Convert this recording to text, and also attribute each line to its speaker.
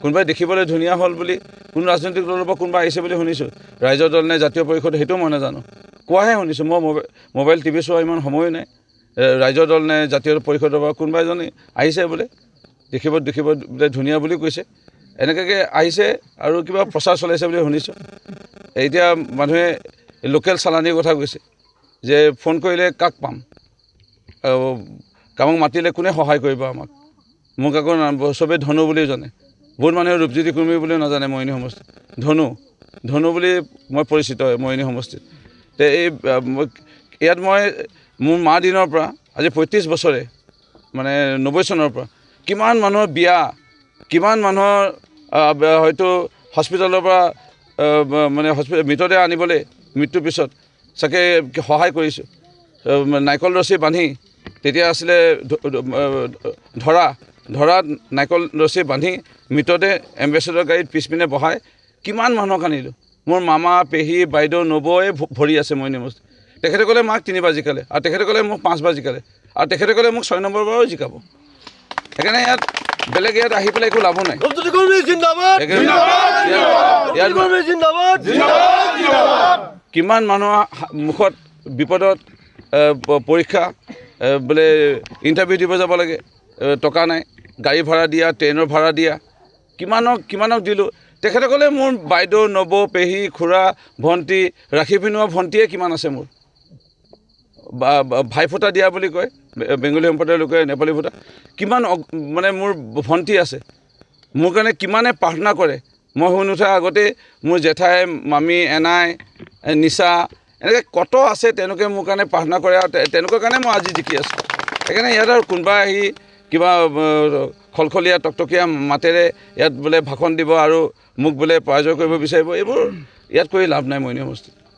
Speaker 1: কোনোবাই দেখিবলৈ ধুনীয়া হ'ল বুলি কোনো ৰাজনৈতিক দলৰ পৰা কোনোবা আহিছে বুলি শুনিছোঁ ৰাইজৰ দল নে জাতীয় পৰিষদ সেইটো মই নাজানো কোৱাহে শুনিছোঁ মই মোবাইল টিভি চোৱা ইমান সময়ো নাই ৰাইজৰ দল নে জাতীয় পৰিষদৰ পৰা কোনোবা এজনী আহিছে বোলে দেখিব বোলে ধুনীয়া বুলি কৈছে এনেকৈ আহিছে আৰু কিবা প্ৰচাৰ চলাইছে বুলি শুনিছোঁ এতিয়া মানুহে লোকেল চালানীৰ কথা কৈছে যে ফোন কৰিলে কাক পাম কামক মাতিলে কোনে সহায় কৰিব আমাক মোক আকৌ চবেই ধনু বুলিও জানে বহুত মানুহে ৰূপজ্যোতি কুৰ্মী বুলিও নাজানে মৰিয়নি সমষ্টিত ধনু বুলি মই পৰিচিত মৰিয়নি সমষ্টিত তে এই ইয়াত মই মোৰ মা দিনৰ পৰা আজি ৩৫ বছৰে মানে ৯০ চনৰ পৰা কিমান মানুহৰ বিয়া কিমান মানুহৰ হয়তো হস্পিটেলৰ পৰা মানে মৃতদেহ আনিবলৈ মৃত্যুৰ পিছত চাগে সহায় কৰিছোঁ নাৰিকল ৰছী বান্ধি তেতিয়া আছিলে ধৰাত নাৰিকল ৰছী বান্ধি মৃতদেহ এম্বেচেডৰ গাড়ীত পিছপিনে বহাই কিমান মানুহক আনিলোঁ মোৰ মামা পেহী বাইদেউ নবৌৱে ভৰি আছে মৰিয়নি সমষ্টি তেখেতে ক'লে মাক 3 বাৰ জিকালে আৰু তেখেতে ক'লে মোক 5 বাৰ জিকালে আৰু তেখেতে ক'লে মোক 6 নম্বৰ বাৰো জিকাব সেইকাৰণে ইয়াত বেলেগ ইয়াত আহি পেলাই একো লাভো নাই কিমান মানুহৰ মুখত বিপদত পৰীক্ষা বোলে ইণ্টাৰভিউ দিব যাব লাগে টকা নাই গাড়ী ভাড়া দিয়া ট্ৰেইনৰ ভাড়া দিয়া কিমানক দিলোঁ তেখেতে ক'লে মোৰ বাইদেউ নবৌ পেহী খুৰা ভণ্টি ৰাখি পিন্ধোৱা ভণ্টিয়ে কিমান আছে মোৰ ভাইফোঁটা দিয়া বুলি কয় বেংগলী সম্প্ৰদায়ৰ লোকে নেপালী ফুটা কিমান মানে মোৰ ভণ্টি আছে মোৰ কাৰণে কিমানে প্ৰাৰ্থনা কৰে মই শুনি উঠাৰ আগতে মোৰ জেঠাই মামী এনাই নিচা এনেকৈ কত আছে তেওঁলোকে মোৰ কাৰণে প্ৰাৰ্থনা কৰে আৰু তেওঁলোকৰ কাৰণে মই আজি জিকি আছোঁ সেইকাৰণে ইয়াত আৰু কোনোবা আহি কিবা খলখলীয়া টকটকীয়া মাতেৰে ইয়াত বোলে ভাষণ দিব আৰু মোক বোলে পৰাজয় কৰিব বিচাৰিব এইবোৰ ইয়াত কৰি লাভ নাই মৰিয়নি সমষ্টিত